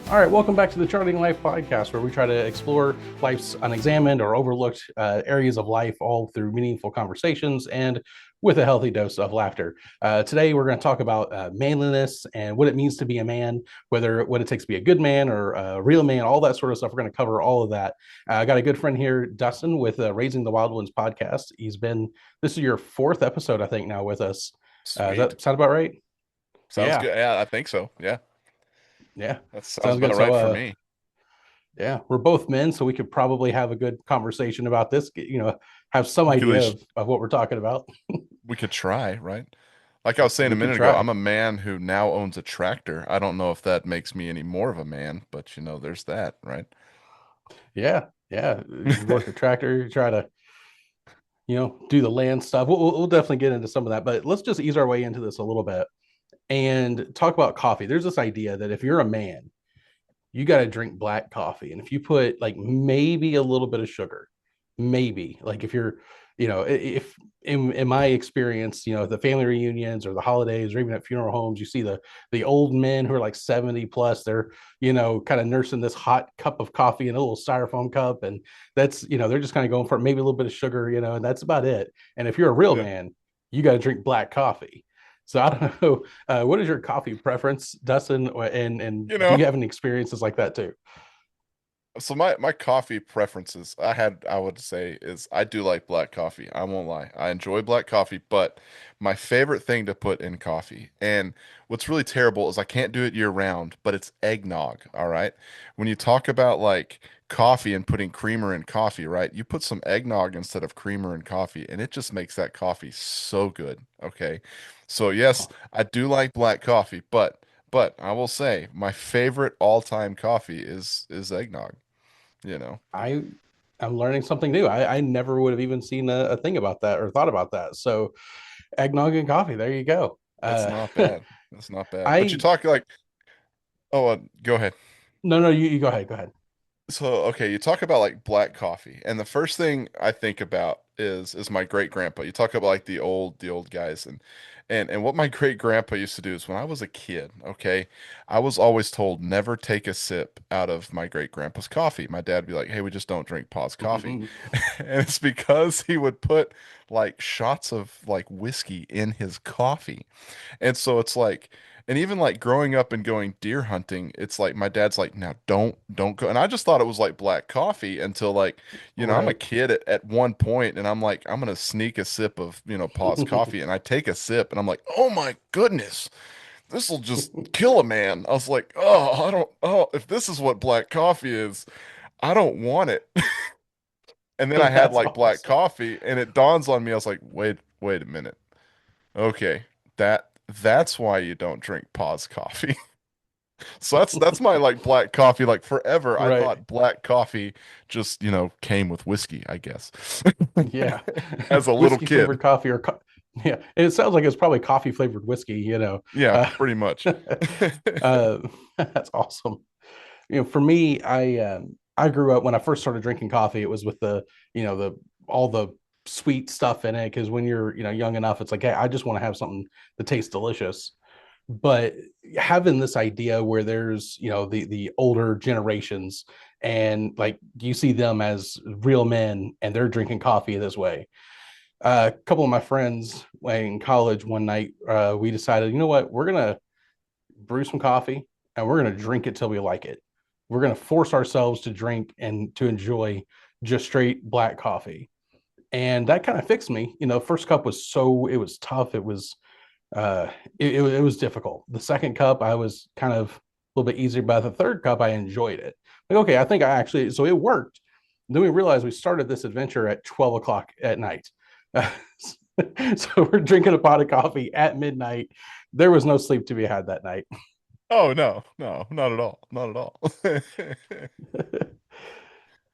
All right, welcome back to the Charting Life podcast, where we try to explore life's unexamined or overlooked areas of life, all through meaningful conversations and with a healthy dose of laughter. Today, we're going to talk about manliness and what it means to be a man, whether what it takes to be a good man or a real man, all that sort of stuff. We're going to cover all of that. I got a good friend here, Dustin, with Raising the Wild Ones podcast. This is your fourth episode, I think, now with us. Does Sweet. that sound about right? Sounds Yeah, good. Yeah, I think so. Yeah, yeah, that sounds sounds good. about So, right for me. yeah, we're both men, so we could probably have a good conversation about this. Have some We could at idea least of what we're talking about. we could try, right? Like I was saying a We could minute ago, try. I'm a man who now owns a tractor. I don't know if that makes me any more of a man, but there's that, right? Yeah, yeah. You work a tractor, you try to, do the land stuff. We'll definitely get into some of that, but let's just ease our way into this a little bit and talk about coffee. There's this idea that if you're a man, you got to drink black coffee. And if you put like maybe a little bit of sugar, maybe like if you're, if in my experience, the family reunions or the holidays or even at funeral homes, you see the old men who are like 70 plus, they're, kind of nursing this hot cup of coffee in a little styrofoam cup. And that's, they're just kind of going for maybe a little bit of sugar, and that's about it. And if you're a real Yeah. man, you got to drink black coffee. So I don't know. What is your coffee preference, Dustin? And You do know, you have any experiences like that too? so my coffee preferences, I would say is I do like black coffee. I won't lie. I enjoy black coffee, but my favorite thing to put in coffee, and what's really terrible is I can't do it year round, but it's eggnog, all right? When you talk about like coffee and putting creamer in coffee, right? You put some eggnog instead of creamer in coffee, and it just makes that coffee so good, okay? So yes, Oh, I do like black coffee, but I will say my favorite all-time coffee is eggnog, you know. I I'm learning something new. I never would have even seen a thing about that or thought about that. So eggnog and coffee, there you go. It's not bad. It's not bad. But you I talk like, oh, go ahead. no no you go ahead, go ahead. So, okay, you talk about like black coffee, and the first thing I think about is my great grandpa. You talk about like the old guys, and what my great grandpa used to do is when I was a kid, okay, I was always told never take a sip out of my great grandpa's coffee. My dad would be like, "Hey, we just don't drink Pa's coffee," and it's because he would put like shots of like whiskey in his coffee. And so it's like, and even like growing up and going deer hunting, it's like my dad's like, now don't go. And I just thought it was like black coffee until like, I'm a Right. kid at one point and I'm like, I'm gonna sneak a sip of, Pa's coffee. And I take a sip and I'm like, oh my goodness, this will just kill a man. I was like, if this is what black coffee is, I don't want it. And then I had That's like black awesome. coffee and it dawns on me, I was like, wait a minute. Okay, that's why you don't drink Paws coffee. So that's my like black coffee. Like forever, I Right. thought black coffee just, came with whiskey, I guess. Yeah. As a little Whiskey kid. flavored coffee yeah, and it sounds like it's probably coffee flavored whiskey. Yeah, Uh, pretty much. that's awesome. For me, I grew up when I first started drinking coffee. It was with the all the sweet stuff in it because when you're young enough, it's like, hey, I just want to have something that tastes delicious. But having this idea where there's the older generations and like you see them as real men and they're drinking coffee this way. A couple of my friends in college one night, we decided, you know what, we're gonna brew some coffee and we're going to drink it till we like it. We're going to force ourselves to drink and to enjoy just straight black coffee. And that kind of fixed me. First cup it was tough. Uh, it was difficult. The second cup, I was kind of a little bit easier. By the third cup, I enjoyed it. Like, okay, I think so it worked. And then we realized we started this adventure at 12 o'clock at night. Uh, so we're drinking a pot of coffee at midnight. There was no sleep to be had that night. Oh no, no, not at all. Not at all.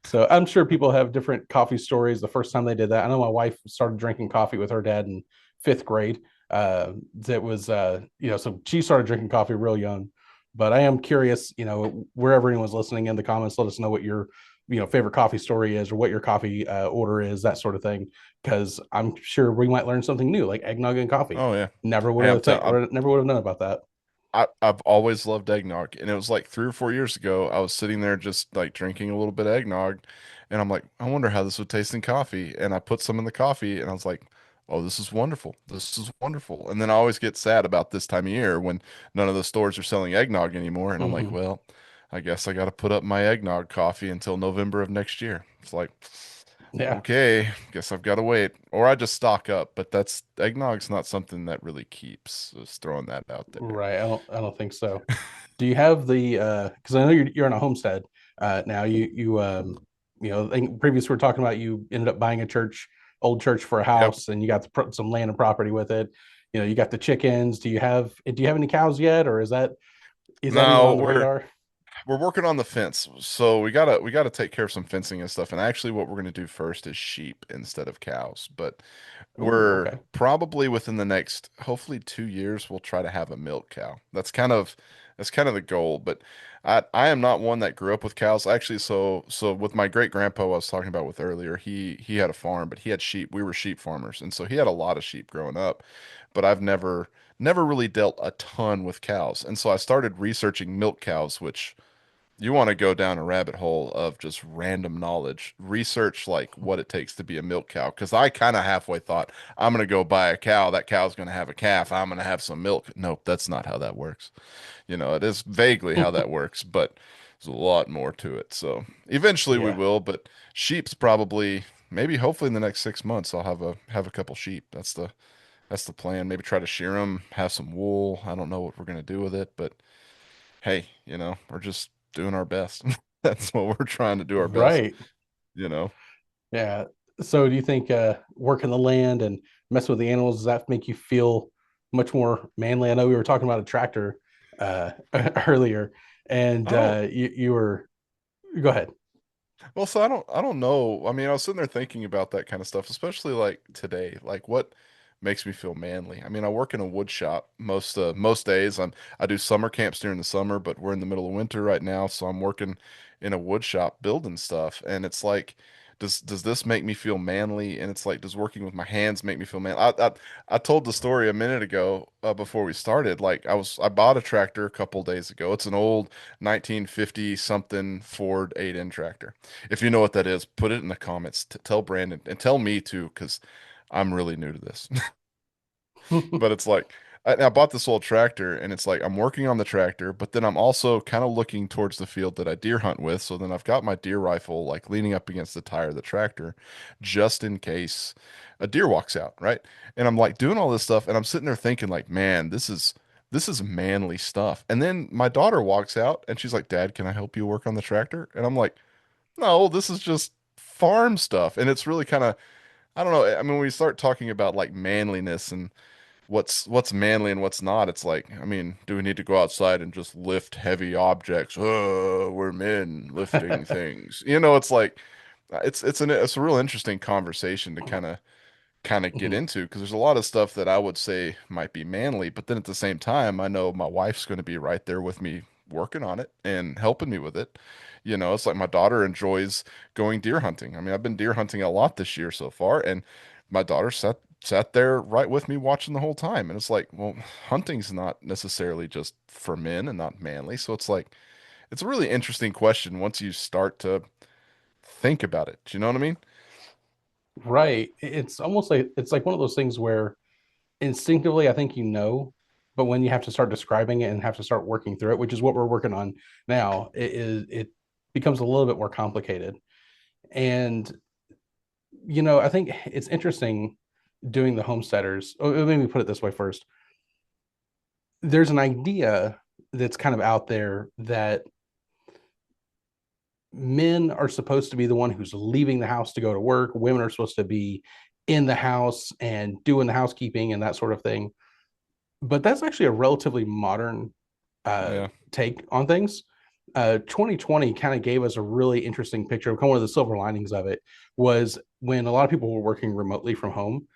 So I'm sure people have different coffee stories. The first time they did that, I know my wife started drinking coffee with her dad in fifth grade. That was, so she started drinking coffee real young. But I am curious, wherever anyone's listening in the comments, let us know what your, favorite coffee story is or what your coffee order is, that sort of thing. Because I'm sure we might learn something new, like eggnog and coffee. Oh yeah. Never would Hey, have never would have known about that. I've always loved eggnog, and it was like 3 or 4 years ago. I was sitting there just like drinking a little bit of eggnog, and I'm like, I wonder how this would taste in coffee. And I put some in the coffee, and I was like, oh, this is wonderful. This is wonderful. And then I always get sad about this time of year when none of the stores are selling eggnog anymore, and I'm like, Hmm. well, I guess I got to put up my eggnog coffee until November of next year. It's like, Yeah. okay, guess I've got to wait, or I just stock up. But that's eggnog's not something that really keeps. Just throwing that out there. Right. I don't think so. Do you have the because I know you're in a homestead now. I think previous we were talking about you ended up buying a old church for a Yep. house, and you got some land and property with it. You got the chickens. Do you have any cows yet, or is that even No, on the radar? we're working on the fence. So we gotta take care of some fencing and stuff. And actually what we're gonna do first is sheep instead of cows. But Oh, we're okay. probably within the next hopefully 2 years we'll try to have a milk cow. That's kind of the goal. But I am not one that grew up with cows. Actually, so with my great grandpa I was talking about with earlier, he had a farm, but he had sheep. We were sheep farmers, and so he had a lot of sheep growing up. But I've never really dealt a ton with cows. And so I started researching milk cows, which you want to go down a rabbit hole of just random knowledge. Research like what it takes to be a milk cow. Because I kind of halfway thought, I'm going to go buy a cow. That cow's going to have a calf. I'm going to have some milk. Nope, that's not how that works. It is vaguely how that works, but there's a lot more to it. So eventually we Yeah. will, but sheep's probably maybe hopefully in the next 6 months I'll have a couple sheep. That's the plan. Maybe try to shear them, have some wool. I don't know what we're going to do with it, but hey, we're just doing our best. That's what we're trying to do our best, Right. you know. Yeah. So do you think working the land and messing with the animals, does that make you feel much more manly? I know we were talking about a tractor uh, earlier, and I don't you were go ahead. Well, so I don't know. I mean, I was sitting there thinking about that kind of stuff, especially like today. Like what makes me feel manly? I mean, I work in a wood shop most days. I do summer camps during the summer, but we're in the middle of winter right now, so I'm working in a wood shop building stuff, and it's like does this make me feel manly? And it's like, does working with my hands make me feel manly? I told the story a minute ago before we started. Like I bought a tractor a couple days ago. It's an old 1950 something Ford 8N tractor. If you know what that is, put it in the comments. Tell Brandon and tell me too, because I'm really new to this. But it's like I bought this old tractor, and it's like I'm working on the tractor, but then I'm also kind of looking towards the field that I deer hunt with. So then I've got my deer rifle like leaning up against the tire of the tractor, just in case a deer walks out, right? And I'm like doing all this stuff, and I'm sitting there thinking like, man, this is manly stuff. And then my daughter walks out, and she's like, Dad, can I help you work on the tractor? And I'm like, no, this is just farm stuff. And it's really kind of, I don't know. I mean, when we start talking about like manliness and what's manly and what's not, it's like, I mean, do we need to go outside and just lift heavy objects? Oh, we're men lifting things. It's like it's a real interesting conversation to kind of get Mhm. into, because there's a lot of stuff that I would say might be manly, but then at the same time, I know my wife's going to be right there with me working on it and helping me with it. It's like my daughter enjoys going deer hunting. I mean, I've been deer hunting a lot this year so far, and my daughter sat there right with me watching the whole time. And it's like, well, hunting's not necessarily just for men and not manly. So it's like it's a really interesting question once you start to think about it. Do you know what I mean? Right. It's almost like it's like one of those things where instinctively I think but when you have to start describing it and have to start working through it, which is what we're working on now, it becomes a little bit more complicated. And I think it's interesting doing the homesteaders. Oh, let me put it this way first. There's an idea that's kind of out there that men are supposed to be the one who's leaving the house to go to work. Women are supposed to be in the house and doing the housekeeping and that sort of thing. But that's actually a relatively modern Yeah. take on things. 2020 kind of gave us a really interesting picture of kind of one of the silver linings of it was when a lot of people were working remotely from home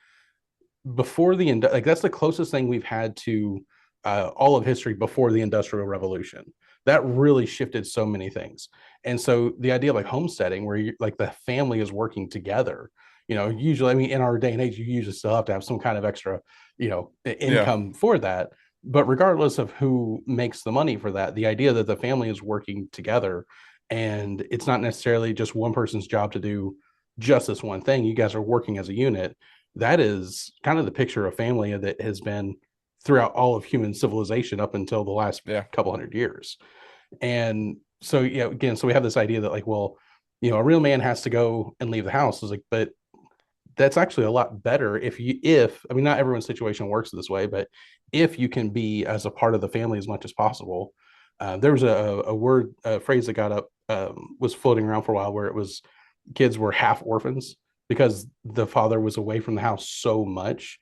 before like that's the closest thing we've had to all of history before the industrial revolution. That really shifted so many things. And so the idea of like homesteading where like the family is working together, usually, I mean, in our day and age, you usually still have to have some kind of extra Yeah. income for that. but regardless of who makes the money for that, the idea that the family is working together and it's not necessarily just one person's job to do just this one thing, you guys are working as a unit. That is kind of the picture of family that has been throughout all of human civilization up until the last Yeah. couple hundred years. And so, yeah, again, so we have this idea that, like, well, a real man has to go and leave the house. Is like, but that's actually a lot better if I mean, not everyone's situation works this way, but if you can be as a part of the family as much as possible. There was a phrase that got up, was floating around for a while, where it was kids were half orphans because the father was away from the house so much,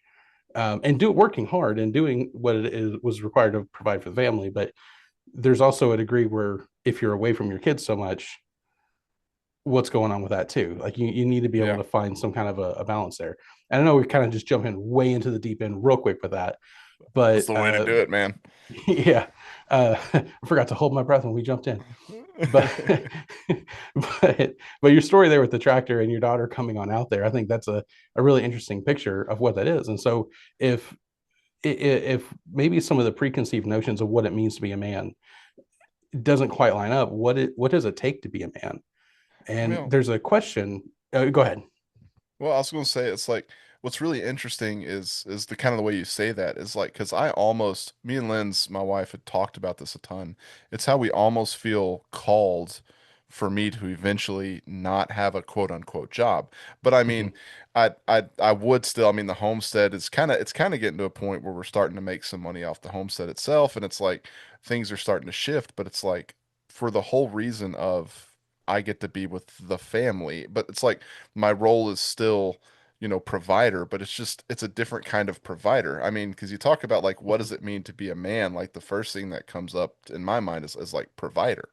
and working hard and doing what was required to provide for the family. But there's also a degree where if you're away from your kids so much, what's going on with that too. Like, you need to be able Yeah. to find some kind of a balance there. And I know we kind of just jumping way into the deep end real quick with that, That's but the way to do it, man. yeah, I forgot to hold my breath when we jumped in. But but your story there with the tractor and your daughter coming on out there, I think that's a really interesting picture of what that is. And so if if maybe some of the preconceived notions of what it means to be a man doesn't quite line up, what does it take to be a man? And Well, there's a question. Go ahead. Well, I was going to say it's like what's really interesting is the kind of the way you say that is like because I almost me and Lynn's my wife had talked about this a ton. It's how we almost feel called for me to eventually not have a quote unquote job. But I Mm-hmm. mean, I would still. I mean, the homestead is kind of getting to a point where we're starting to make some money off the homestead itself, and it's like things are starting to shift. But it's like for the whole reason of I get to be with the family, but it's like my role is still, provider, but it's a different kind of provider. I mean, because you talk about like what Mm-hmm. does it mean to be a man? Like the first thing that comes up in my mind is like provider,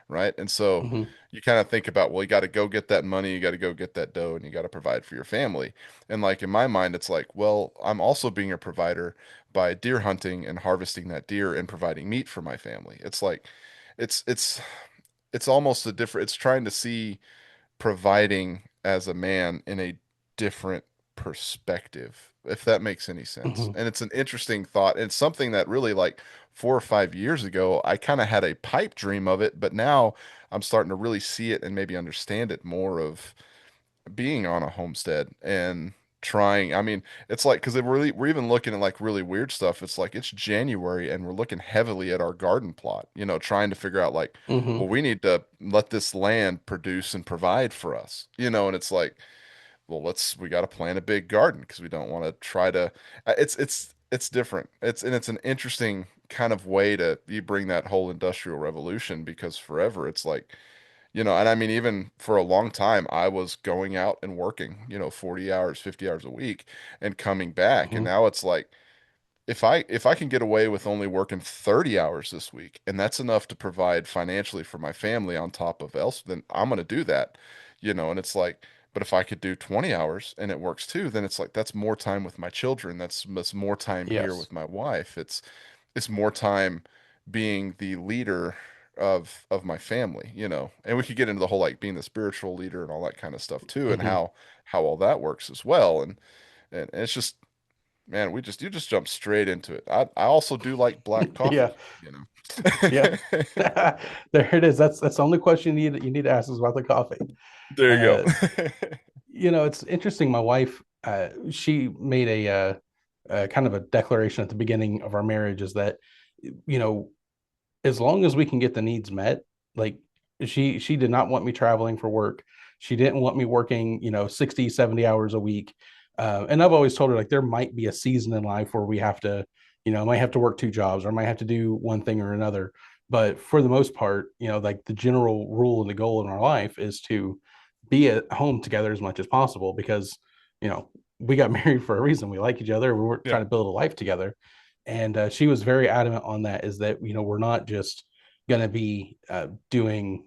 right? And so Mm-hmm. you kind of think about, well, you got to go get that money, you got to go get that dough, and you got to provide for your family. And like in my mind, it's like, well, I'm also being a provider by deer hunting and harvesting that deer and providing meat for my family. It's like it's it's it's almost a different, it's trying to see providing as a man in a different perspective, if that makes any sense. Mm-hmm. And it's an interesting thought. It's something that really, like 4 or 5 years ago, I kind of had a pipe dream of it, but now I'm starting to really see it and maybe understand it more of being on a homestead and trying. I mean, it's like because we're even looking at like really weird stuff. It's like it's January and we're looking heavily at our garden plot, trying to figure out like, Mm-hmm. well, we need to let this land produce and provide for us, and it's like, well, we got to plant a big garden because we don't want to try to. It's different. It's an interesting kind of way to you bring that whole industrial revolution because forever it's like and I mean, even for a long time, I was going out and working, 40 hours, 50 hours a week and coming back. And Mm-hmm. now it's like, if I can get away with only working 30 hours this week, and that's enough to provide financially for my family on top of else, then I'm going to do that, and it's like, but if I could do 20 hours and it works too, then it's like, that's more time with my children. That's more time here Yes. with my wife. It's more time being the leader of my family, And we could get into the whole like being the spiritual leader and all that kind of stuff too, and Mm-hmm. how all that works as well. And it's just, man, you just jump straight into it. I also do like black Yeah. coffee, Yeah. There it is. That's the only question you need to ask is about the coffee. There you Uh, go. it's interesting. My wife, she made a kind of a declaration at the beginning of our marriage, is that, you know, as long as we can get the needs met, like, she did not want me traveling for work. She didn't want me working, 60, 70 hours a week. And I've always told her, like, there might be a season in life where we have to, might have to work two jobs or might have to do one thing or another. But for the most part, like, the general rule and the goal in our life is to be at home together as much as possible, because, you know, we got married for a reason. We like each other. We were Yeah. trying to build a life together. And she was very adamant on that, is that, we're not just going to be doing,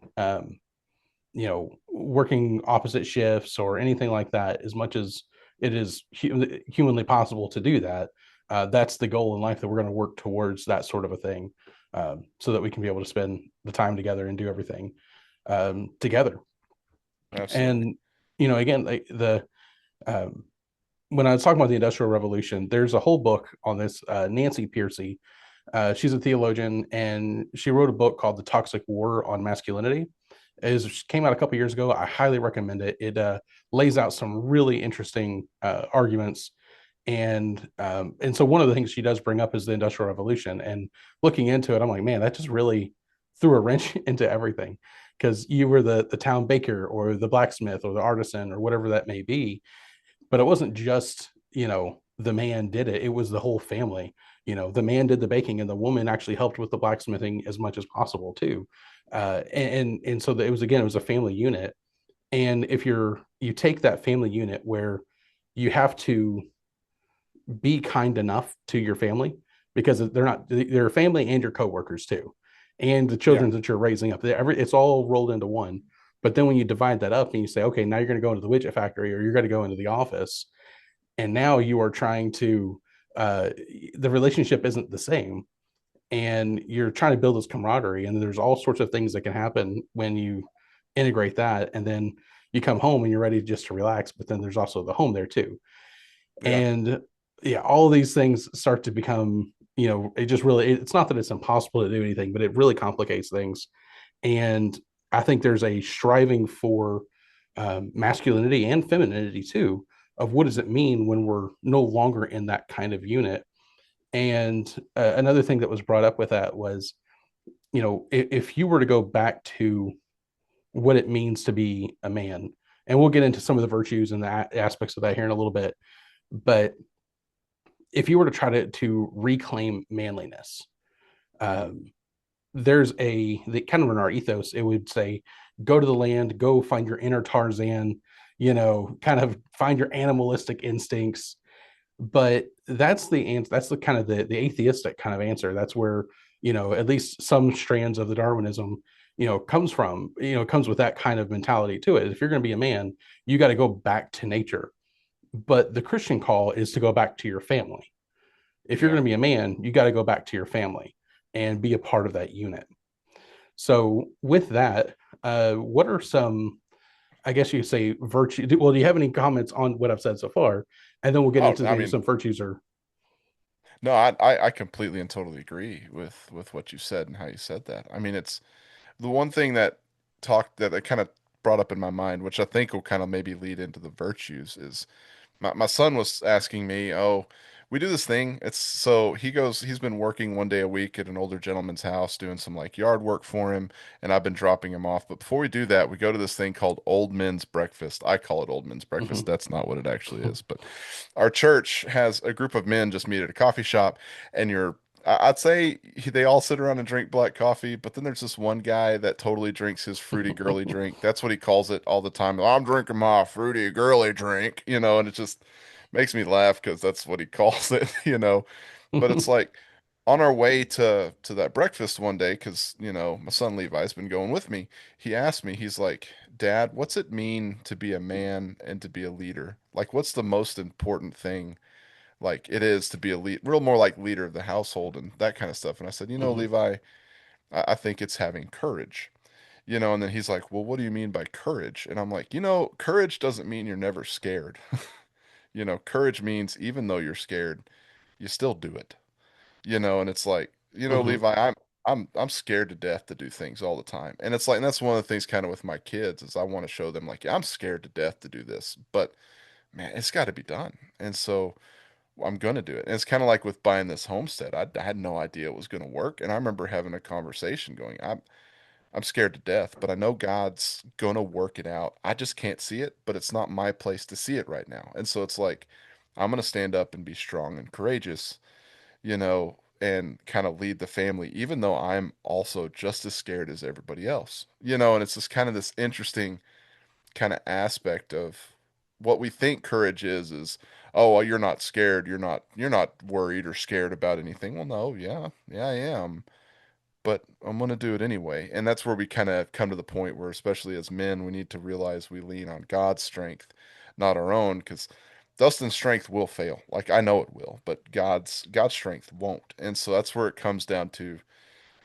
working opposite shifts or anything like that. As much as it is humanly possible to do that, that's the goal in life, that we're going to work towards that sort of a thing, so that we can be able to spend the time together and do everything together. Absolutely. And, again, when I was talking about the Industrial Revolution, there's a whole book on this. Nancy Piercy, She's a theologian, and she wrote a book called The Toxic War on Masculinity. It came out a couple years ago. I highly recommend it. It lays out some really interesting arguments, and so one of the things she does bring up is the Industrial Revolution. And looking into it, I'm like, man, that just really threw a wrench into everything, because you were the town baker or the blacksmith or the artisan or whatever that may be, but it wasn't just, the man did it. It was the whole family. The man did the baking, and the woman actually helped with the blacksmithing as much as possible too. And so it was, again, it was a family unit. And if you take that family unit where you have to be kind enough to your family, because they're family and your coworkers too, and the Yeah. children that you're raising up. It's all rolled into one. But then when you divide that up and you say, okay, now you're going to go into the widget factory, or you're going to go into the office, and now you are trying to, uh, the relationship isn't the same, and you're trying to build this camaraderie, and there's all sorts of things that can happen when you integrate that, and then you come home and you're ready just to relax, but then there's also the home there too. Yeah. And yeah, all these things start to become, it just really, it's not that it's impossible to do anything, but it really complicates things. And I think there's a striving for masculinity and femininity too, of what does it mean when we're no longer in that kind of unit. And another thing that was brought up with that was, if you were to go back to what it means to be a man, and we'll get into some of the virtues and the aspects of that here in a little bit, but if you were to try to reclaim manliness, um, there's the kind of in our ethos, it would say, go to the land, go find your inner Tarzan, kind of find your animalistic instincts. But that's the answer. That's the kind of the atheistic kind of answer. That's where, at least some strands of the Darwinism, comes from. Comes with that kind of mentality to it. If you're going to be a man, you got to go back to nature. But the Christian call is to go back to your family. If you're Yeah. going to be a man, you got to go back to your family and be a part of that unit. So with that, what are some, I guess you could say, virtue? Well, do you have any comments on what I've said so far? And then we'll get Oh, into I maybe mean, some virtues or. no, I completely and totally agree with what you said and how you said that. I mean, it's the one thing that kind of brought up in my mind, which I think will kind of maybe lead into the virtues, is my son was asking me, oh, we do this thing. It's so he's been working one day a week at an older gentleman's house doing some like yard work for him, and I've been dropping him off. But before we do that, we go to this thing called Old Men's Breakfast. I call it Old Men's Breakfast. Mhm. That's not what it actually is, but our church has a group of men just meet at a coffee shop, and I'd say they all sit around and drink black coffee, but then there's this one guy that totally drinks his fruity girly drink. That's what he calls it all the time. I'm drinking my fruity girly drink, and it just makes me laugh because that's what he calls it. But it's like on our way to that breakfast one day, because my son Levi's been going with me. He asked me, he's like, Dad, what's it mean to be a man and to be a leader? Like, what's the most important thing? Like it is to be a lead, real more like leader of the household and that kind of stuff. And I said, Mhm. Levi, I think it's having courage. And then he's like, well, what do you mean by courage? And I'm like, courage doesn't mean you're never scared. Courage means even though you're scared, you still do it. And it's like, Mhm. Levi, I'm scared to death to do things all the time. And it's like, and that's one of the things kind of with my kids is I want to show them like, yeah, I'm scared to death to do this, but man, it's got to be done. And so I'm gonna do it. And it's kind of like with buying this homestead. I had no idea it was gonna work, and I remember having a conversation going, I'm scared to death, but I know God's gonna work it out. I just can't see it, but it's not my place to see it right now. And so it's like I'm gonna stand up and be strong and courageous, and kind of lead the family, even though I'm also just as scared as everybody else. And it's just kind of this interesting kind of aspect of what we think courage is oh well, you're not scared, you're not worried or scared about anything. Well, no, yeah, I am, but I'm gonna do it anyway. And that's where we kind of come to the point where, especially as men, we need to realize we lean on God's strength, not our own, because Dustin's strength will fail. Like I know it will, but God's strength won't. And so that's where it comes down to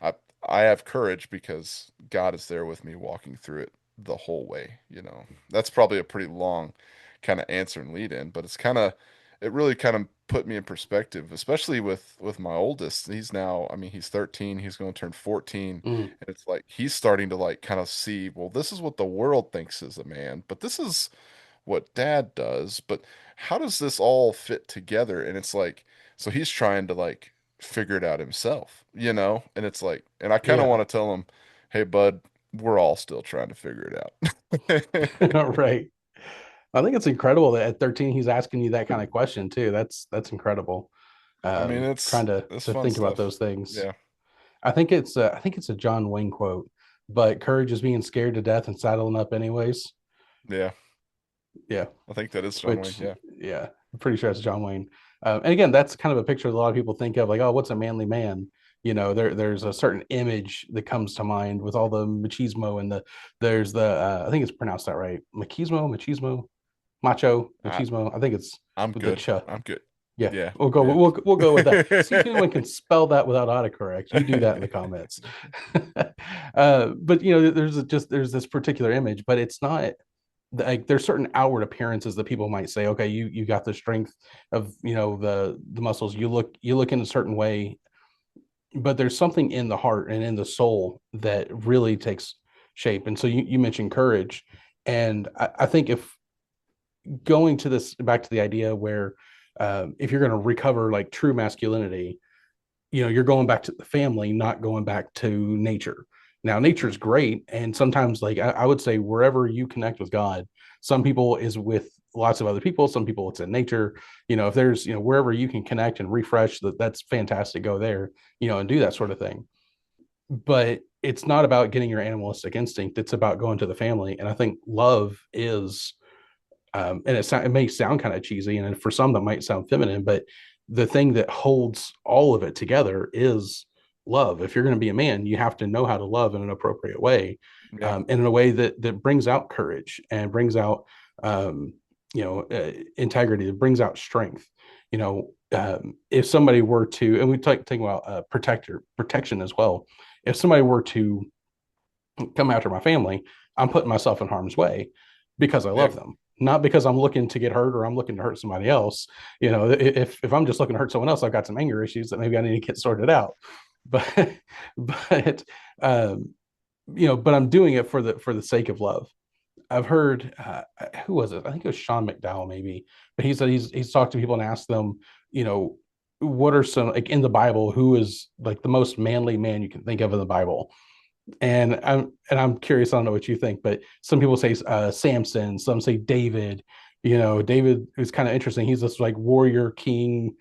I I have courage because God is there with me walking through it the whole way. That's probably a pretty long kind of answer and lead in, but it really kind of put me in perspective, especially with my oldest. He's now, I mean, he's 13, he's going to turn 14, Mm, and it's like he's starting to like kind of see, well, this is what the world thinks is a man, but this is what dad does. But how does this all fit together? And it's like, so he's trying to like figure it out himself, you know? And it's like, and I kind of yeah. want to tell him, hey, bud, we're all still trying to figure it out. Right. I think it's incredible that at 13 he's asking you that kind of question too. That's incredible. I mean, Trying it's to fun think about stuff. those things. Yeah. I think it's a John Wayne quote, but courage is being scared to death and saddling up anyways. Yeah. Yeah, I think that is John Wayne. which Yeah. yeah, I'm pretty sure it's John Wayne. And again, that's kind of a picture that a lot of people think of, like, oh, what's a manly man? You know, there's a certain image that comes to mind with all the machismo and there's the I think it's pronounced that right, machismo, macho, I machismo. I think it's I'm with the good. ch. I'm good. Yeah, Yeah. Yeah. we'll go with that. See if anyone can spell that without autocorrect. You do that in the comments. But you know, there's this particular image, but it's not like there's certain outward appearances that people might say, okay, you got the strength of the muscles. You look in a certain way, but there's something in the heart and in the soul that really takes shape. And so you mentioned courage, and I think if going to this back to the idea where if you're going to recover like true masculinity, you're going back to the family, not going back to nature. Now nature's Mm, great, and sometimes like I would say wherever you connect with God, some people is with lots of other people, some people it's in nature. If there's wherever you can connect and refresh, that's fantastic, go there, and do that sort of thing. But it's not about getting your animalistic instinct, it's about going to the family. And I think love is and it may sound kind of cheesy, and for some that might sound feminine, but the thing that holds all of it together is love. If you're going to be a man, you have to know how to love in an appropriate way, yeah. and in a way that brings out courage and brings out integrity, that brings out strength. If somebody were to, and we talking about protection as well. If somebody were to come after my family, I'm putting myself in harm's way because I Yeah. love them, not because I'm looking to get hurt or I'm looking to hurt somebody else. If I'm just looking to hurt someone else, I've got some anger issues that maybe I need to get sorted out. But but um, but I'm doing it for the sake of love. I've heard who was it? I think it was Sean McDowell maybe, but he said he's talked to people and asked them, you know, what are some like in the Bible, who is like the most manly man you can think of in the Bible? And I'm curious. I don't know what you think, but some people say Samson, some say David. David is kind of interesting. He's this like warrior king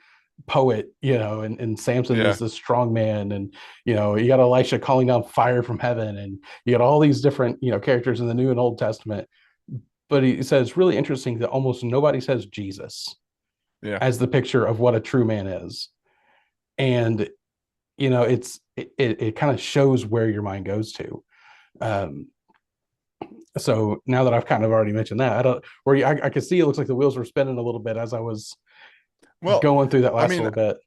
poet, and Samson is Yeah. this strong man, and you got Elisha calling down fire from heaven, and you got all these different characters in the New and Old Testament. But he says it's really interesting that almost nobody says Jesus Yeah. as the picture of what a true man is, and it kind of shows where your mind goes to. Um, so now that I've kind of already mentioned that, I don't where I could see it looks like the wheels were spinning a little bit as I was Well, going through that I last mean, little bit.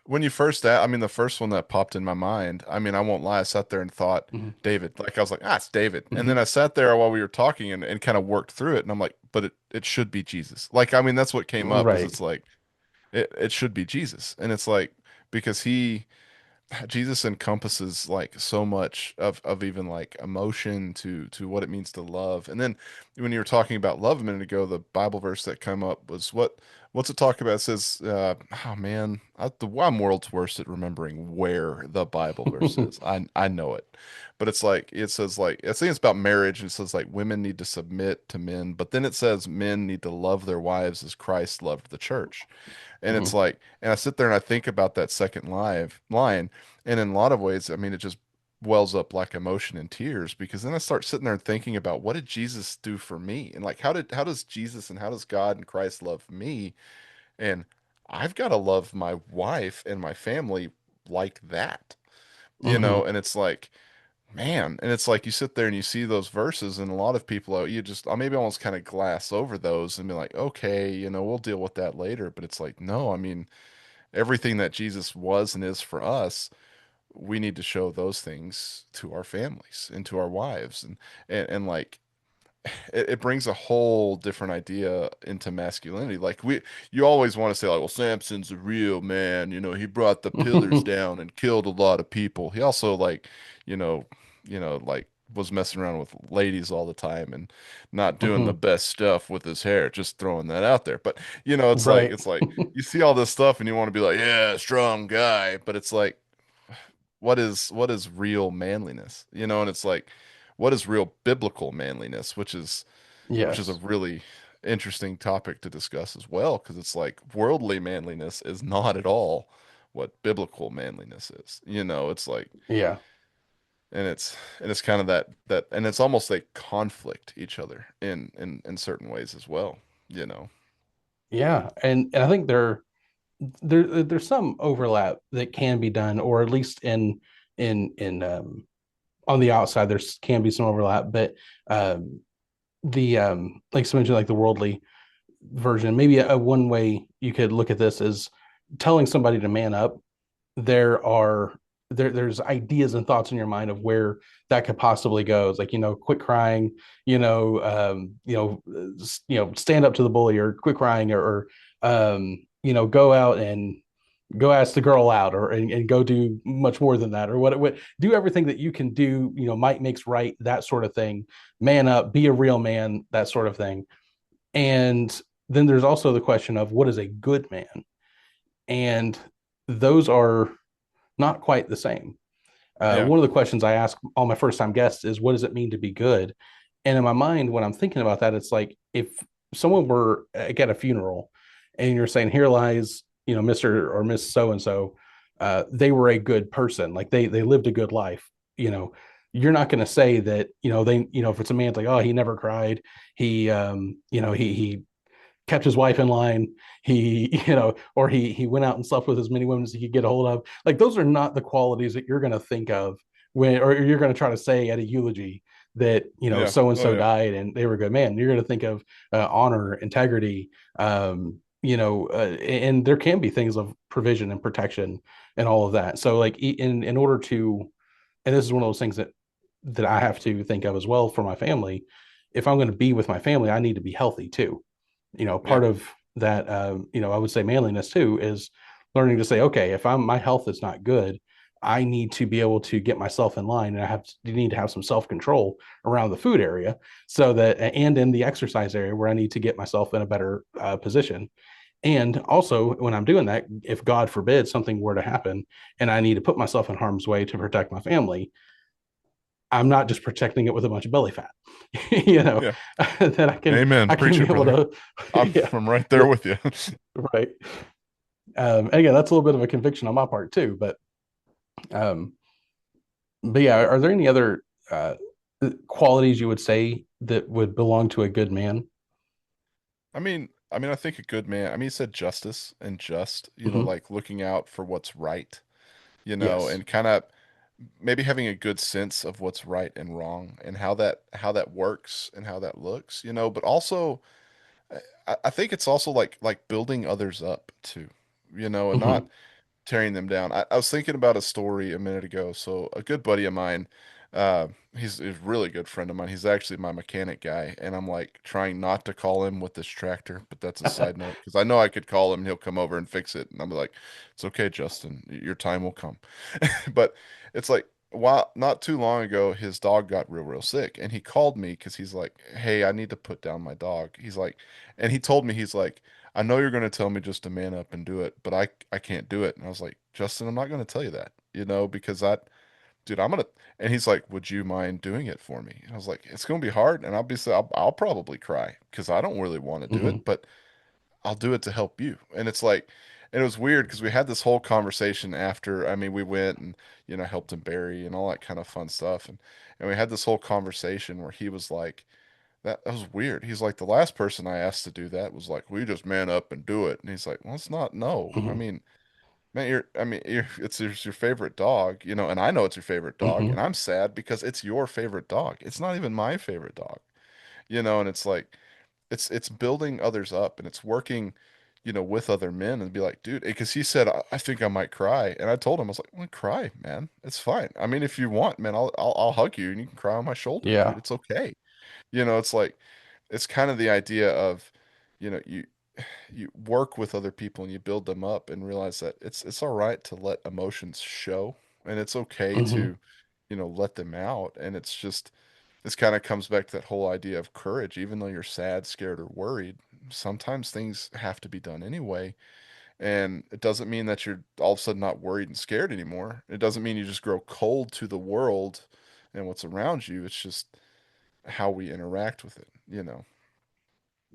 when you first, I mean, the first one that popped in my mind, I mean, I won't lie, I sat there and thought, Mm-hmm. David. Like, I was like, ah, it's David. And Mm-hmm. then I sat there while we were talking and kind of worked through it. And I'm like, but it should be Jesus. Like, I mean, that's what came up is Right. it's like, it should be Jesus. And it's like, because Jesus encompasses like so much of even like emotion to what it means to love. And then when you were talking about love a minute ago, the Bible verse that came up was what's it talk about? It says, oh man, I'm world's worst at remembering where the Bible verse is. I know it, but it's like it says like I think it's about marriage, and it says like women need to submit to men, but then it says men need to love their wives as Christ loved the church. And it's Mm-hmm. like, and I sit there and I think about that second live line, and in a lot of ways, I mean, it just wells up like emotion and tears because then I start sitting there and thinking about what did Jesus do for me? And like how does Jesus and how does God and Christ love me? And I've got to love my wife and my family like that. Mm-hmm. And it's like, man, and it's like you sit there and you see those verses, and a lot of people, you just, maybe almost kind of glass over those and be like, okay, we'll deal with that later. But it's like, no, I mean, everything that Jesus was and is for us, we need to show those things to our families and to our wives. And like, it brings a whole different idea into masculinity. Like you always want to say like, well, Samson's a real man, he brought the pillars down and killed a lot of people. He also like, you know, like was messing around with ladies all the time and not doing the Mhm. best stuff with his hair, just throwing that out there. But it's like Right. you see all this stuff and you want to be like, yeah, strong guy, but it's like what is real manliness? And it's like what is real biblical manliness, which is a Yes. really interesting topic to discuss as well, because it's like worldly manliness is not at all what biblical manliness is. It's like Yeah. and it's kind of that and it's almost like conflict each other in certain ways as well, you know. Yeah. And I think there's some overlap that can be done, or at least in on the outside there's can be some overlap, but um the like I mentioned, like the worldly version, maybe a one way you could look at this is telling somebody to man up. There are there's ideas and thoughts in your mind of where that could possibly go. It's like, quit crying, stand up to the bully, or quit crying, or go out and go ask the girl out, or and go do much more than that, or what do everything that you can do, might makes right, that sort of thing. Man up, be a real man, that sort of thing. And then there's also the question of what is a good man, and those are not quite the same. Yeah. One of the questions I ask all my first time guests is, what does it mean to be good? And in my mind, when I'm thinking about that, it's like if someone were at a funeral and you're saying, here lies, Mr. or Miss So and so, they were a good person, like they lived a good life. You know, you're not going to say that, if it's a man, it's like, oh, he never cried. He kept his wife in line. He, or he went out and slept with as many women as he could get a hold of. Like, those are not the qualities that you're going to think of when, or you're going to try to say at a eulogy that, Yeah. so and Oh so yeah. died and they were a good man. You're going to think of honor, integrity, and there can be things of provision and protection and all of that. So, like, in order to, and this is one of those things that I have to think of as well for my family. If I'm going to be with my family, I need to be healthy too. Yeah. Part of that, I would say manliness too is learning to say, okay, if my health is not good, I need to be able to get myself in line, and need to have some self control around the food area, so that, and in the exercise area where I need to get myself in a better position. And also, when I'm doing that, if God forbid something were to happen and I need to put myself in harm's way to protect my family, I'm not just protecting it with a bunch of belly fat, you know, Yeah. that Amen. I can Preacher, be able brother. to, I'm yeah, I'm right there yeah, with you. right. And again, that's a little bit of a conviction on my part too, um, but yeah, are there any other qualities you would say that would belong to a good man? I mean, I think a good man. I mean, he said justice and just, Hmm. like looking out for what's right, Yes. and kind of maybe having a good sense of what's right and wrong and how that works and how that looks, but also I think it's also like building others up too, and not Hmm. tearing them down. I was thinking about a story a minute ago. So a good buddy of mine, uh, he's a really good friend of mine. He's actually my mechanic guy, and I'm like trying not to call him with this tractor, but that's a side note because I know I could call him and he'll come over and fix it, and I'm like, it's okay, Justin, your time will come. But it's like while not too long ago, his dog got real sick, and he called me because he's like, hey, I need to put down my dog. He's like, and he told me he's like, I know you're going to tell me just to man up and do it, but I can't do it. And I was like, Justin, I'm not going to tell you that, because dude, I'm going to, and he's like, would you mind doing it for me? And I was like, it's going to be hard. And obviously I'll probably cry because I don't really want to do Hmm. it, but I'll do it to help you. And it's like, and it was weird because we had this whole conversation after, I mean, we went and, helped him bury and all that kind of fun stuff. And we had this whole conversation where he was like, that was weird. He's like, the last person I asked to do that was like, we just man up and do it. And he's like, well, it's not, no. I Hmm. mean, man, it's your favorite dog, and I know it's your favorite dog, and Hmm. I'm sad because it's your favorite dog. It's not even my favorite dog, and it's like, it's building others up and it's working, with other men and be like, dude, because he said, I think I might cry. And I told him, I was like, well, cry, man. It's fine. I mean, if you want, man, I'll hug you and you can cry on my shoulder, dude. Yeah. It's okay. It's like it's kind of the idea of, you work with other people and you build them up and realize that it's all right to let emotions show, and it's okay Hmm. to, let them out. And it's just this kind of comes back to that whole idea of courage. Even though you're sad, scared, or worried, sometimes things have to be done anyway. And it doesn't mean that you're all of a sudden not worried and scared anymore. It doesn't mean you just grow cold to the world and what's around you. It's just how we interact with it. And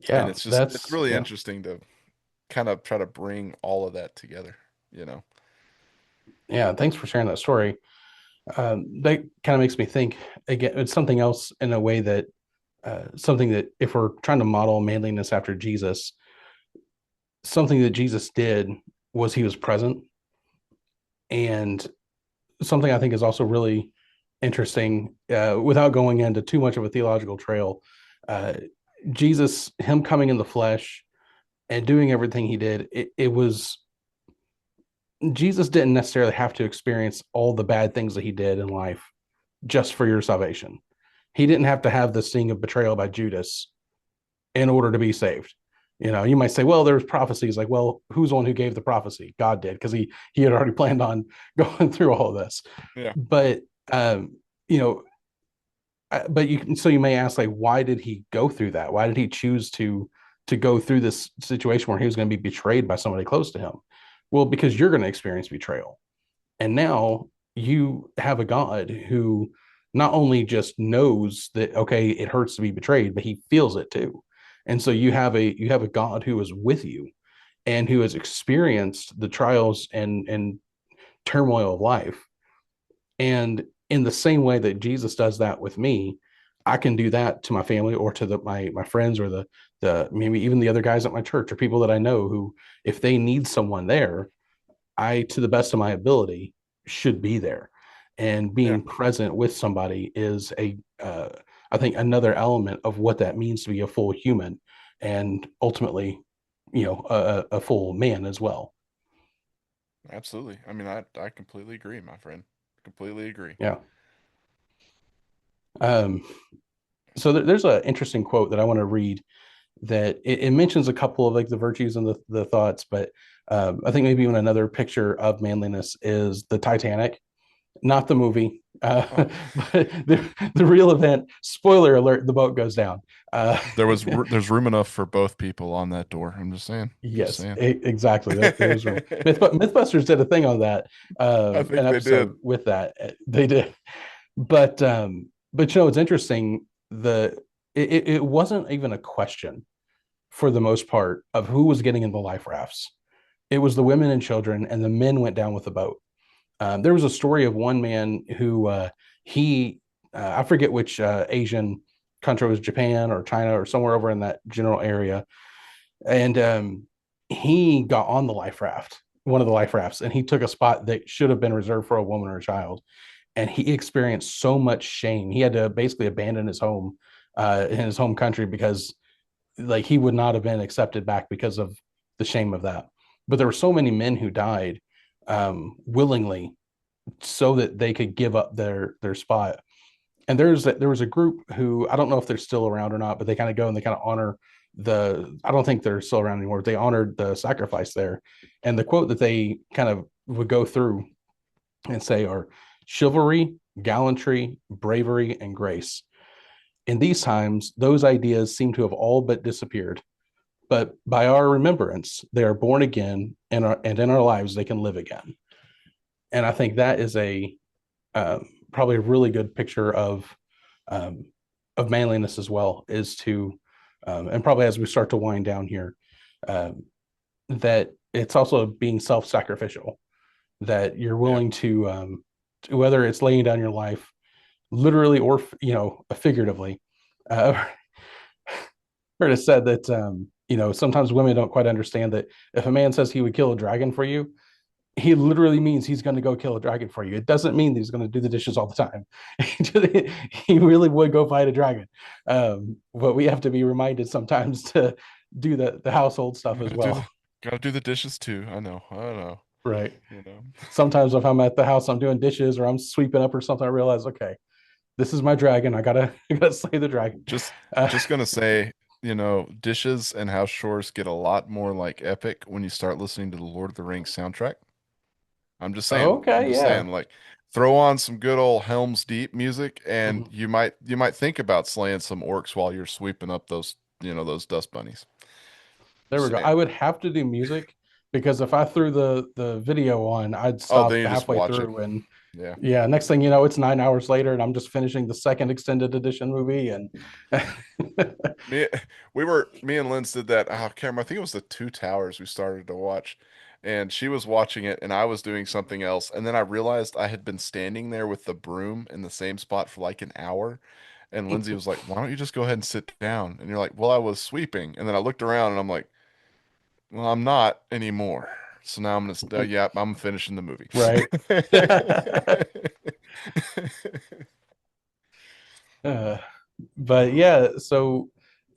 Yeah, it's that's really yeah. interesting to kind of try to you all of that together, you know. Yeah, thanks for sharing that story. That kind of makes me think again. It's something else in a way that something that if we're trying to model manliness after Jesus, something that Jesus did was he was present, and something I think is also really interesting. Without going into too much of a theological trail, uh, Jesus, him coming in the flesh and doing everything he did, it was Jesus didn't necessarily have to experience all the bad things that he did in life just for your salvation. He didn't have to have the sting of betrayal by Judas in order to be saved. You might say, well, there's prophecies. Like, well, who's the one who gave the prophecy? God did, because he had already planned on going through all of this. Yeah. But you know, but you may ask, like, why did he go through that? Why did he choose to go through this situation where he was going to be betrayed by somebody close to him? Well, because you're going to experience betrayal. And now you have a God who not only just knows that, okay, it hurts to be betrayed, but he feels it too. And so you have a God who is with you and who has experienced the trials and turmoil of life. And in the same way that Jesus does that with me, I can do that to my family or to my friends or the maybe even the other guys at my church or people that I know who, if they need someone there, I, to the best of my ability, should be there. And Yeah. being present with somebody is I think, another element of what that means to be a full human, and ultimately, a full man as well. Absolutely. I mean, I completely agree, my friend. Completely agree. Yeah. Um, so there's an interesting quote that I want to read that it mentions a couple of like the virtues and the thoughts, but I think maybe even another picture of manliness is the Titanic, not the movie, Oh, but the real event. Spoiler alert: the boat goes down. Uh, there's room enough for both people on that door. I'm just saying. Just yes, saying. exactly. There was room. Mythbusters did a thing on that, I an think they did. episode with that. They did, but it's interesting. It wasn't even a question for the most part of who was getting in the life rafts. It was the women and children, and the men went down with the boat. There was a story of one man who he I forget which Asian country, was Japan or China or somewhere over in that general area, and he got on the life raft, one of the life rafts, and he took a spot that should have been reserved for a woman or a child, and he experienced so much shame. He had to basically abandon his home in his home country because like he would not have been accepted back because of the shame of that. But there were so many men who died willingly so that they could give up their spot. And there was a group who, I don't know if they're still around or not, but they kind of go and they kind of honor I don't think they're still around anymore, but they honored the sacrifice there. And the quote that they kind of would go through and say are chivalry, gallantry, bravery, and grace. In these times, those ideas seem to have all but disappeared. But by our remembrance, they are born again, and in our lives, they can live again. And I think that is probably a really good picture um, of manliness as well. Is to and probably as we start to wind down here, um, that it's also being self-sacrificial. That you're Yeah. willing whether it's laying down your life, literally or figuratively. Uh, heard it said that sometimes women don't quite understand that if a man says he would kill a dragon for you, he literally means he's going to go kill a dragon for you. It doesn't mean that he's going to do the dishes all the time. He really would go fight a dragon. But we have to be reminded sometimes to do the household stuff as Gotta do the well. gotta do the dishes too. I know. I know. Right. You know. Sometimes if I'm at the house, I'm doing dishes or I'm sweeping up or something, I realize, okay, this is my dragon. I gotta I gotta slay the dragon. Just Uh, just gonna say, dishes and house chores get a lot more like epic when you start listening to the Lord of the Rings soundtrack. I'm just saying. I'm okay, just yeah. saying, like, throw on some good old Helm's Deep music, and Mhm. you might think about slaying some orcs while you're sweeping up those dust bunnies. There Just we go. saying. I would have to do music because if I threw the video on, I'd Oh, stop then you just halfway watch it. through and Yeah. yeah, next thing you know, it's 9 hours later and I'm just finishing the second extended edition movie and Me, me and Linz did that. Oh, I can't remember. I think it was the Two Towers we started to watch, and she was watching it, and I was doing something else, and then I realized I had been standing there with the broom in the same spot for like an hour, and Lindsay was like, "Why don't you just go ahead and sit down?" And you're like, "Well, I was sweeping," and then I looked around, and I'm like, "Well, I'm not anymore." So now I'm gonna, yeah, I'm finishing the movie. right. Uh, but yeah, so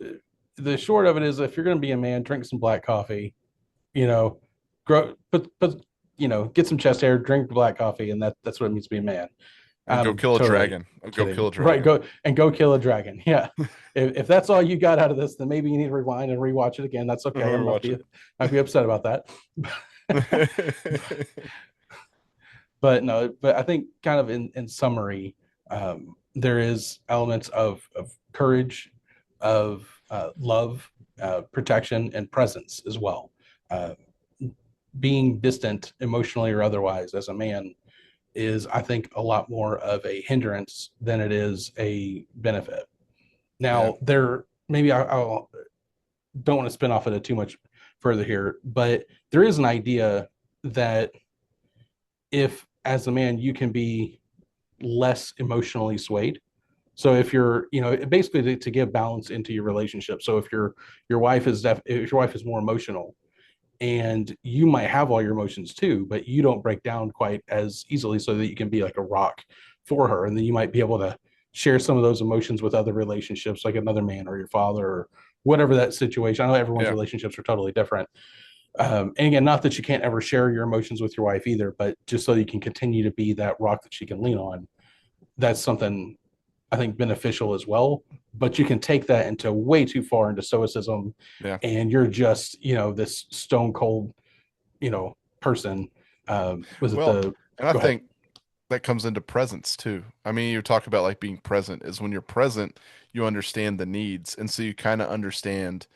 uh, the short of it is if you're going to be a man, drink some black coffee, you know, grow, put, get some chest hair, drink black coffee, and that's what it means to be a man. And go I'm kill a totally dragon. Go kill kidding. a Right. dragon. Go kill a dragon. Yeah. If that's all you got out of this, then maybe you need to rewind and rewatch it again. That's okay. I'm not Watch be it. not be upset about that. But no, but I think kind of in summary, there is elements of courage, of love, protection, and presence as well. Uh, Being distant emotionally or otherwise as a man is, I think, a lot more of a hindrance than it is a benefit. Yeah. Now, there maybe I'll don't want to spin off it too much further here, but there is an idea that if, as a man, you can be less emotionally swayed. So if you're, basically to give balance into your relationship. So if your wife is if your wife is more emotional, and you might have all your emotions too, but you don't break down quite as easily so that you can be like a rock for her. And then you might be able to share some of those emotions with other relationships, like another man or your father or whatever that situation. I know everyone's Yeah. relationships are totally different. And again, not that you can't ever share your emotions with your wife either, but just so you can continue to be that rock that she can lean on. That's something I think beneficial as well. But you can take that into way too far into stoicism, Yeah. and you're just this stone cold person. Was it Well, the and I Go ahead. think that comes into presence too. I mean, you talk about like being present is when you're present, you understand the needs. And so you kind of understand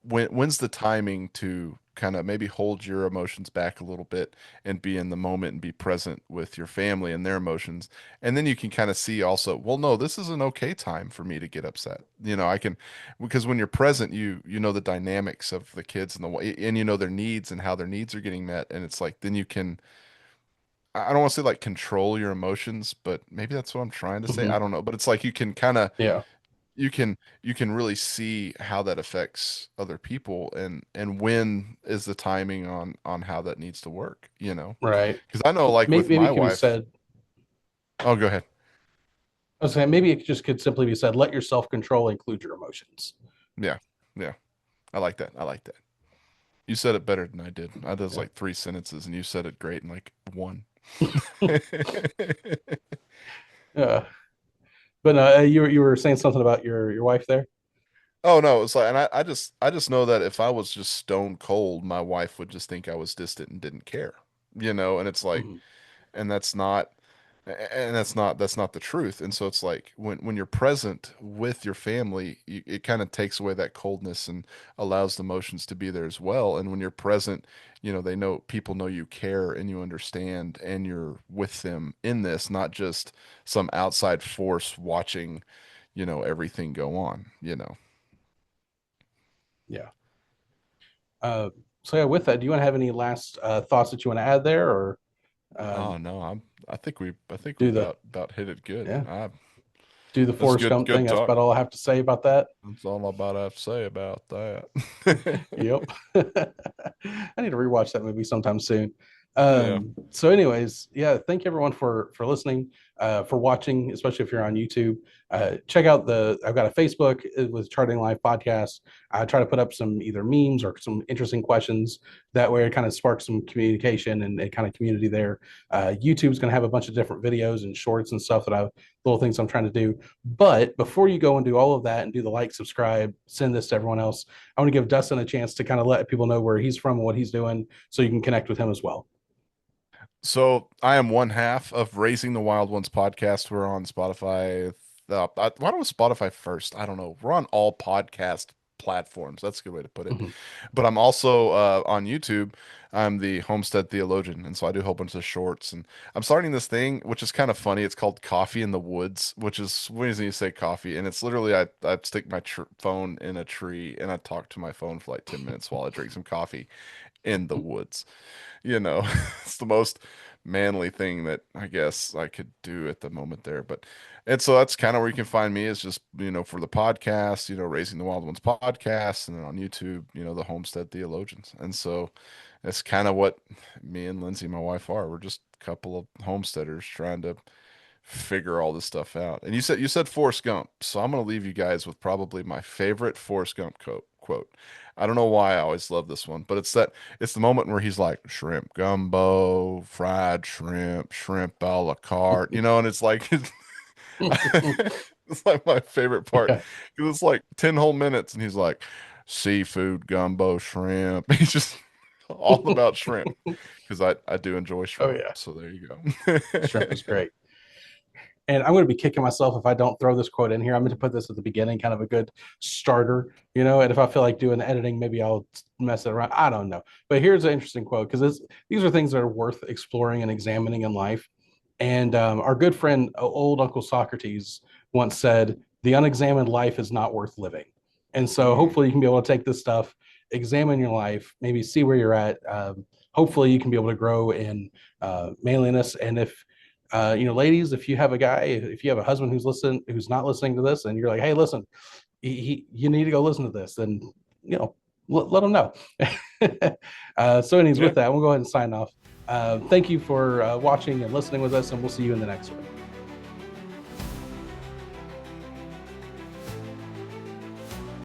when's the timing to kind of maybe hold your emotions back a little bit and be in the moment and be present with your family and their emotions. And then you can kind of see also, well, no, this is an okay time for me to get upset. I can because when you're present, you know the dynamics of the kids and the way and you know their needs and how their needs are getting met. And it's like then you can I don't want to say like control your emotions, but maybe that's what I'm trying to say. I Hmm. don't know, but it's like you can kind of Yeah. you can really see how that affects other people and when is the timing on how that needs to work, you know? Right. Because I know like with Maybe my it could be wife, said. oh, go ahead. I was saying maybe it just could simply be said. Let your self control include your emotions. Yeah, yeah, I like that. I like that. You said it better than I did. I did Yeah. like three sentences, and you said it great in like one. Yeah. But you were saying something about your wife there. Oh no, it's like, and I just know that if I was just stone cold, my wife would just think I was distant and didn't care, and it's like, Hmm. and that's not the truth. And so it's like when you're present with your family, it kind of takes away that coldness and allows the emotions to be there as well. And when you're present, people know you care and you understand and you're with them in this, not just some outside force watching, everything go on. Yeah. Uh, so yeah, with that, do you want to have any last thoughts that you want to add there, or Oh um, no, I think we do the about hit it good. yeah do the That's Forrest good Gump thing? good That's talk. about all I have to say about that. That's all about I have to say about that. Yep. I need to rewatch that movie sometime soon. Yeah. So anyways, yeah, thank you everyone for listening, for watching, especially if you're on YouTube. Check out I've got a Facebook with Charting Life podcast. I try to put up some either memes or some interesting questions. That way it kind of sparks some communication and kind of community there. YouTube's going to have a bunch of different videos and shorts and stuff little things I'm trying to do. But before you go and do all of that and do the like, subscribe, send this to everyone else, I want to give Dustin a chance to kind of let people know where he's from and what he's doing so you can connect with him as well. So I am one half of Raising the Wild Ones podcast. We're on Spotify. Why don't Spotify first? I don't know. We're on all podcast platforms. That's a good way to put it. Mhm. But I'm also on YouTube. I'm the Homestead Theologian, and so I do a whole bunch of shorts. And I'm starting this thing, which is kind of funny. It's called Coffee in the Woods, which is when you say coffee, and it's literally I stick my phone in a tree and I talk to my phone for like 10 minutes while I drink some coffee in the woods. You know, it's the most manly thing that I guess I could do at the moment there. But and so that's kind of where you can find me is just, for the podcast, Raising the Wild Ones podcast, and then on YouTube, the Homestead Theologians. And so that's kind of what me and Lindsay, my wife, are. We're just a couple of homesteaders trying to figure all this stuff out. And you said Forrest Gump, so I'm gonna leave you guys with probably my favorite Forrest Gump quote. I don't know why I always love this one, but it's the moment where he's like shrimp gumbo, fried shrimp, shrimp a la carte, and it's like it's like my favorite part Okay. because it's like 10 whole minutes and he's like seafood gumbo shrimp. He's just all about shrimp because I do enjoy Oh shrimp. yeah, So there you go. shrimp is great. And I'm going to be kicking myself if I don't throw this quote in here. I'm going to put this at the beginning, kind of a good starter, And if I feel like doing editing, maybe I'll mess it around. I don't know. But here's an interesting quote because these are things that are worth exploring and examining in life. And our good friend, old Uncle Socrates, once said, "The unexamined life is not worth living." And so Mm, hopefully you can be able to take this stuff, examine your life, maybe see where you're at. Hopefully you can be able to grow in manliness. And if ladies, if you have a guy, if you have a husband who's not listening to this, and you're like, hey, listen, you need to go listen to this, then let them know. So, anyways, yeah. with that, we'll go ahead and sign off. Thank you for watching and listening with us, and we'll see you in the next one.